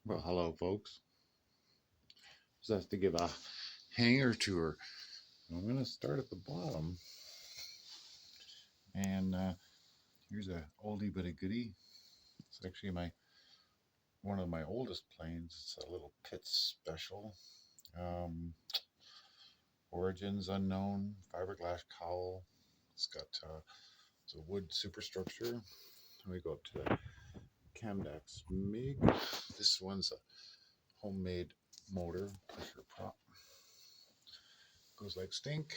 Well, hello, folks. Just have to give a hangar tour. I'm going to start at the bottom, and here's a oldie but a goodie. It's actually my one of my oldest planes. It's a little pit special. Um, Origins unknown, fiberglass cowl. It's got it's a wood superstructure. We go up to the Camdex MiG. This one's a homemade motor, pressure prop. Goes like stink.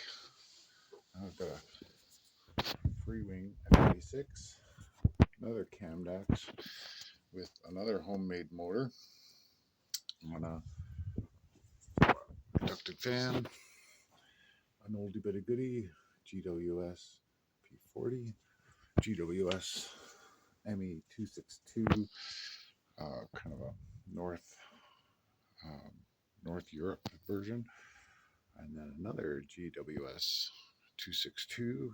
I've got a free wing F86, another Camdex with another homemade motor on a ducted fan, an oldie but a goodie GWS P40, GWS ME262, kind of a North um, North Europe version, and then another GWS 262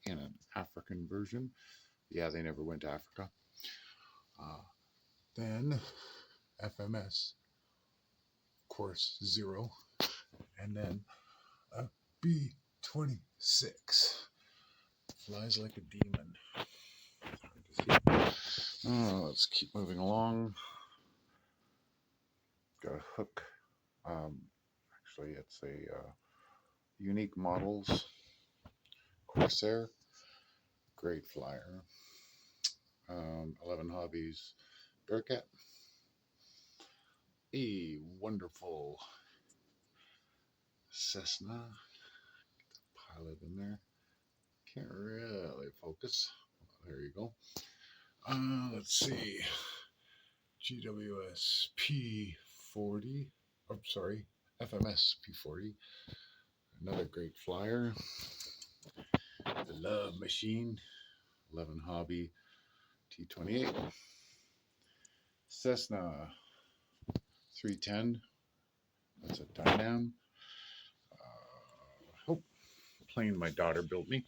in an African version. Yeah, they never went to Africa. Uh, then FMS, of course, 0, and then a B-26. Flies like a demon. Let's keep moving along. Got a hook. Actually, it's a unique models Corsair. Great flyer. 11 Hobbies Bearcat. A wonderful Cessna. Get the pilot in there. Can't really focus. There you go. Let's see. GWS P40. I'm sorry, FMS P40. Another great flyer. The Love Machine. 11 Hobby T28. Cessna 310. That's a Dynam. Oh, plane my daughter built me,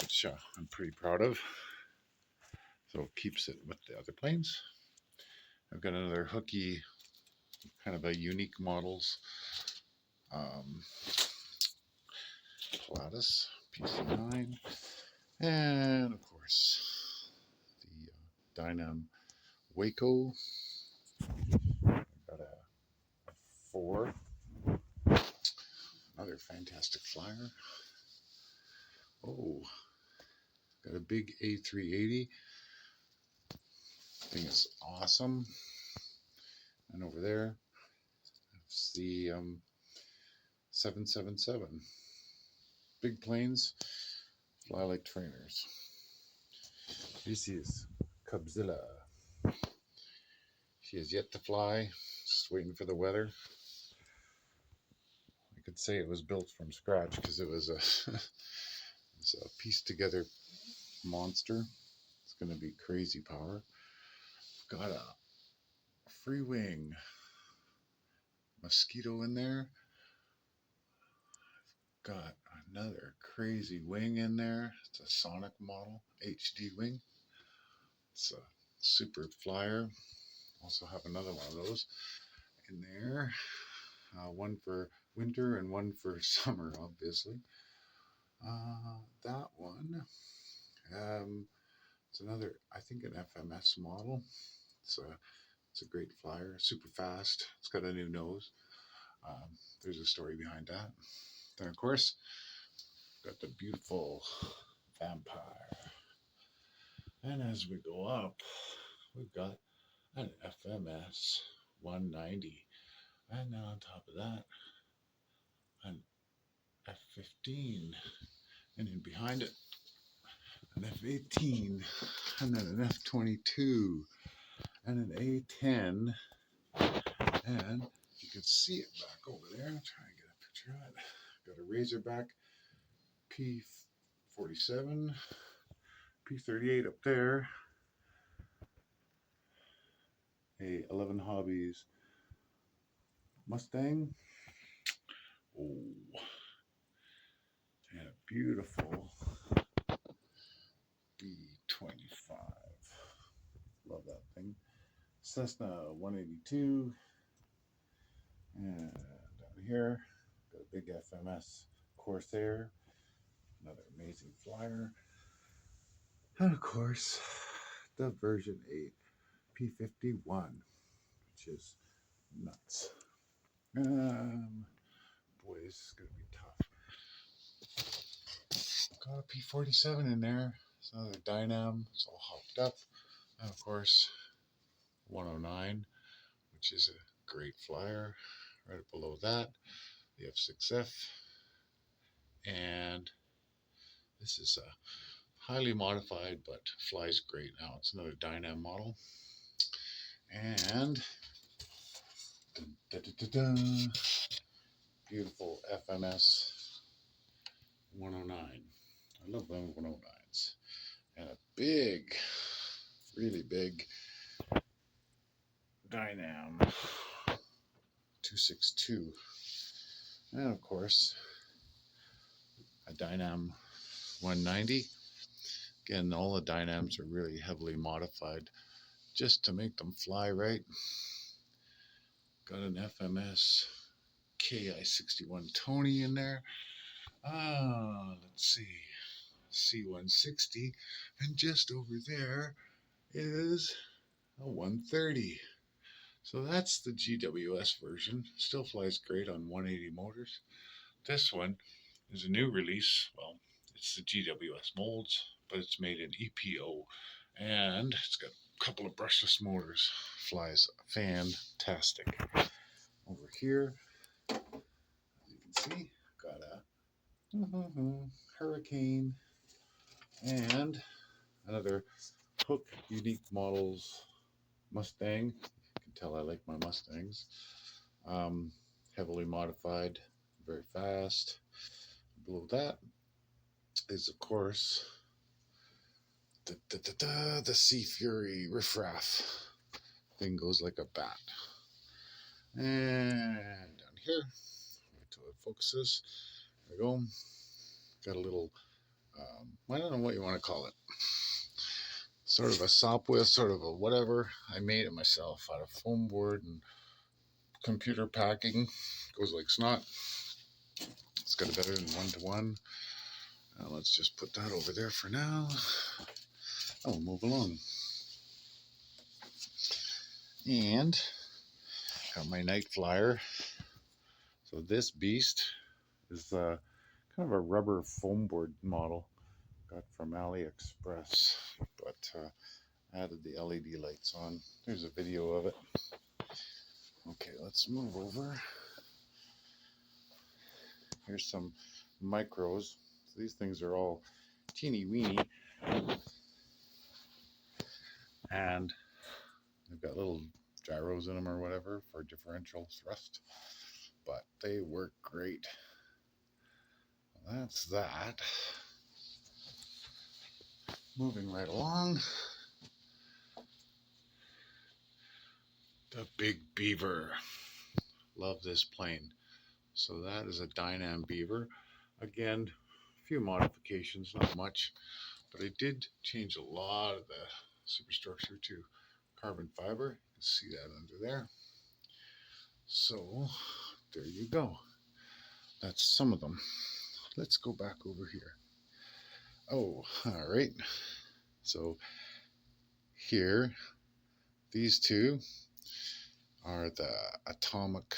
which I'm pretty proud of. So it keeps it with the other planes. I've got another hooky, kind of a unique models. Um, Pilatus PC9. And of course, the Dynam Waco. Got a 4. Another fantastic flyer. Oh, got a big A380. Thing is awesome. And over there, it's the 777. Big planes fly like trainers. This is Cubzilla. She has yet to fly, just waiting for the weather. I could say it was built from scratch because it was a, it's a pieced together monster. It's going to be crazy power. Got a free wing Mosquito in there. Got another crazy wing in there. It's a Sonic model, HD wing. It's a super flyer. Also have another one of those in there. One for winter and one for summer, obviously. That one. It's another, I think, an FMS model. It's a great flyer, super fast. It's got a new nose. There's a story behind that. Then, of course, got the beautiful Vampire. And as we go up, we've got an FMS 190. And then on top of that, an F15. And in behind it, an F18. And then an F22. And an A10. And you can see it back over there. I'll try and get a picture of it. Got a Razorback P47, P38 up there, a 11 Hobbies Mustang, oh, and a beautiful B25. Love that thing. Cessna 182. And down here, got a big FMS Corsair, another amazing flyer. And of course, the version 8 P51, which is nuts. Boy, this is going to be tough. Got a P47 in there. It's another Dynam. It's all hopped up. And of course, 109, which is a great flyer. Right below that, the F6F. And this is a highly modified, but flies great now. It's another Dynam model. And dun, dun, dun, dun, dun, beautiful FMS 109. I love them 109s. And a big, really big Dynam 262. And of course, a Dynam 190. Again, all the Dynams are really heavily modified just to make them fly right. Got an FMS KI61 Tony in there. Let's see, C160, and just over there is a 130. So that's the GWS version. Still flies great on 180 motors. This one is a new release. Well, it's the GWS molds, but it's made in EPO, and it's got a couple of brushless motors. Flies fantastic. Over here, as you can see, got a Hurricane and another Hook Unique Models Mustang. You can tell I like my Mustangs. Heavily modified, very fast. Below that is, of course, the Sea Fury Riffraff. Thing goes like a bat. And down here, until it focuses, there we go. Got a little, I don't know what you want to call it. Sort of a Sopwith, sort of a whatever. I made it myself out of foam board and computer packing. Goes like snot. It's got a better than 1-to-1. Let's just put that over there for now. I'll move along. And got my night flyer. So this beast is kind of a rubber foam board model. Got from AliExpress, but added the LED lights on. There's a video of it. Okay, let's move over. Here's some micros. So these things are all teeny weeny, and they've got little gyros in them or whatever for differential thrust, but they work great. Well, that's that. Moving right along. The Big Beaver. Love this plane. So that is a Dynam Beaver. Again, a few modifications, not much, but I did change a lot of the superstructure to carbon fiber. You can see that under there. So there you go. That's some of them. Let's go back over here. Oh, all right. So here, these two are the Atomic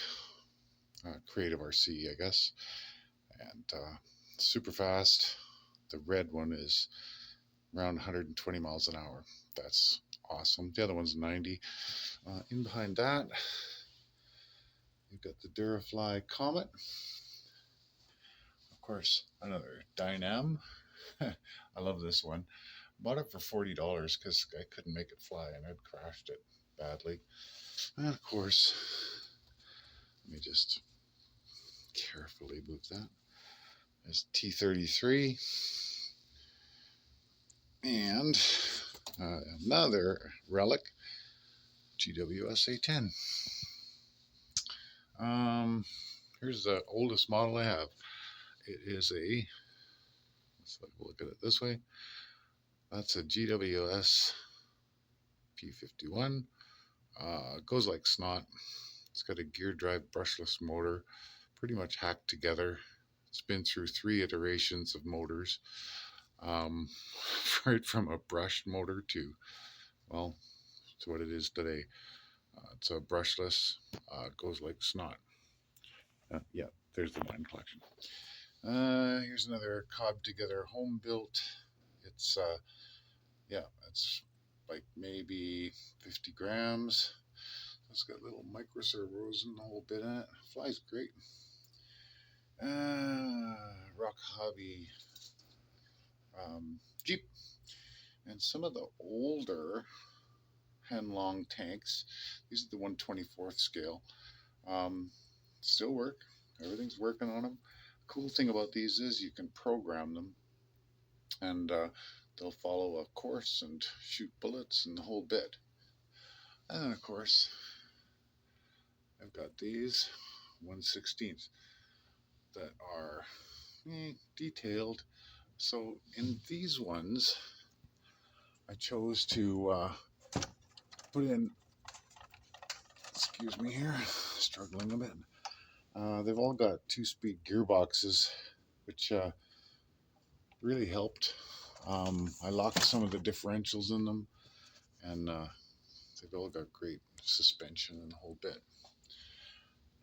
Creative RC, I guess, and super fast. The red one is around 120 miles an hour. That's awesome. The other one's 90. In behind that, you've got the Durafly Comet. Of course, another Dynam. I love this one. Bought it for $40 because I couldn't make it fly and I'd crashed it badly. And of course, let me just carefully move that. There's T-33 and another relic, GWS A10. Here's the oldest model I have. It is a, let's look at it this way. That's a GWS P51. Goes like snot. It's got a gear drive brushless motor, pretty much hacked together. It's been through 3 iterations of motors, um, right from a brushed motor to, well, to what it is today. It's a brushless, goes like snot. Yeah, there's the wine collection. Here's another cob together home built. It's yeah, it's like maybe 50 grams. It's got little micro servos and the whole bit in it. Flies great. Rock Hobby Jeep, and some of the older Henlong tanks. These are the 1/24th scale. Um, Still work. Everything's working on them. Cool thing about these is you can program them, and they'll follow a course and shoot bullets and the whole bit. And then of course I've got these 1/16th that are detailed. So in these ones, I chose to put in, excuse me here, struggling a bit. They've all got 2-speed gearboxes, which really helped. I locked some of the differentials in them, and they've all got great suspension and the whole bit.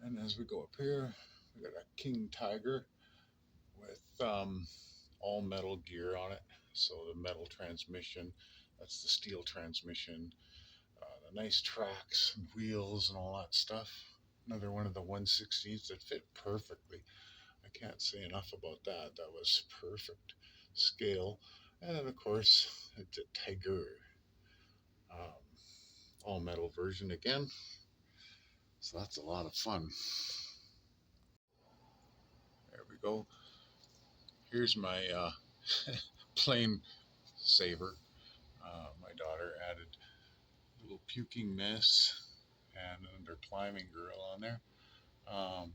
And as we go up here, we got a King Tiger with all metal gear on it. So the metal transmission, that's the steel transmission, the nice tracks and wheels and all that stuff. Another one of the 1/16s that fit perfectly. I can't say enough about that. That was perfect scale. And then of course it's a Tiger, um, all metal version again. So that's a lot of fun. There we go. Here's my plane saver. My daughter added a little puking mess and another climbing girl on there. Um,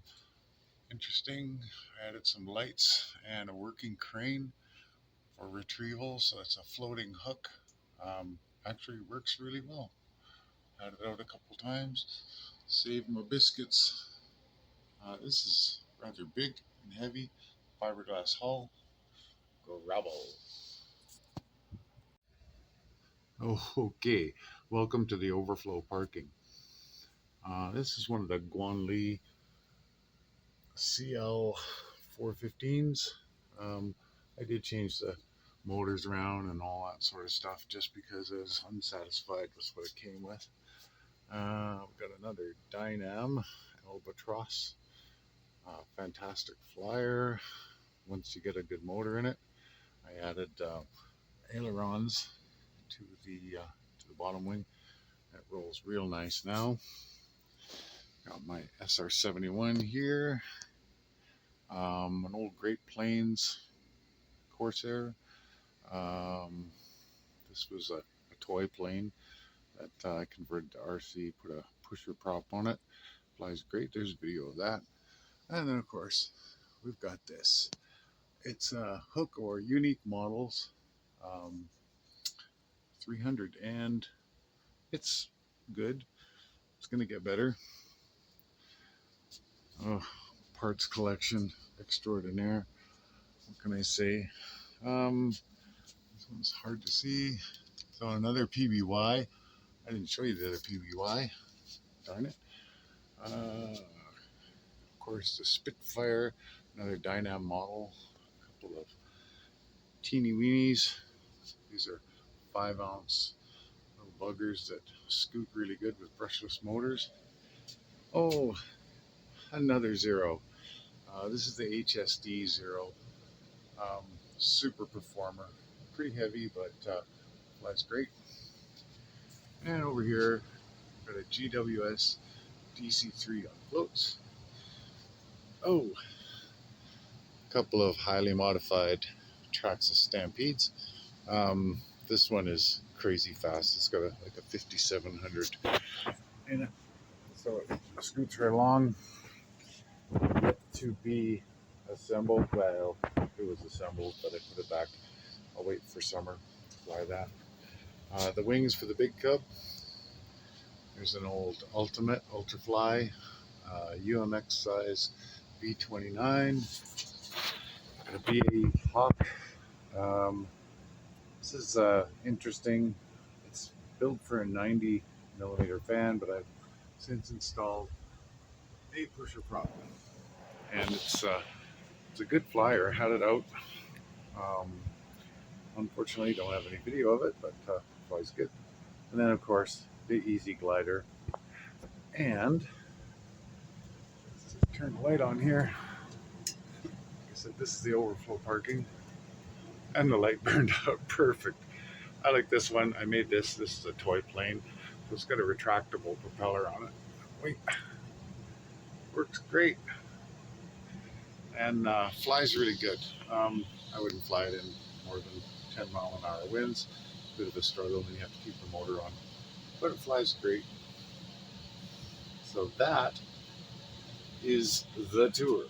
Interesting. I added some lights and a working crane for retrieval. So it's a floating hook. Actually works really well. Had it out a couple times. Saved my biscuits. This is rather big and heavy. Fiberglass hull. Go rabble. Oh, okay. Welcome to the Overflow Parking. This is one of the Guanli CL 415s. I did change the motors around and all that sort of stuff just because I was unsatisfied with what it came with. We've got another Dynam Albatross. Fantastic flyer. Once you get a good motor in it, I added ailerons to the bottom wing. That rolls real nice now. Got my SR71 here. An old Great Plains Corsair. This was a toy plane that I converted to RC, put a pusher prop on it. Flies great. There's a video of that. And then, of course, we've got this. It's a Hook or Unique Models 300, and it's good. It's going to get better. Oh, parts collection extraordinaire. What can I say? This one's hard to see. So another PBY. I didn't show you the other PBY. Darn it. Of course, the Spitfire, another Dynam model. A couple of teeny weenies. These are 5-ounce little buggers that scoot really good with brushless motors. Oh, another Zero. This is the HSD Zero. Um, Super performer. Pretty heavy, but flies great. And over here, got a GWS DC3 on floats. Oh, a couple of highly modified Traxxas Stampedes. This one is crazy fast. It's got like a 5700 in it, so it scoots right along. Yet to be assembled. Well, it was assembled, but I put it back. I'll wait for summer to fly that. The wings for the big Cub. There's an old Ultimate Ultrafly, UMX size B29, and a BAE Hawk. This is interesting. It's built for a 90mm fan, but I've since installed a pusher prop, and it's a good flyer. I had it out. Um, Unfortunately, don't have any video of it, but flies good. And then, of course, the Easy Glider. And let's just turn the light on here. Like I said, this is the overflow parking, and the light burned out perfect. I like this one. I made this. This is a toy plane, so it's got a retractable propeller on it. Wait, works great, and flies really good. I wouldn't fly it in more than 10-mile-an-hour winds. Bit of a struggle, and you have to keep the motor on, but it flies great. So that is the tour.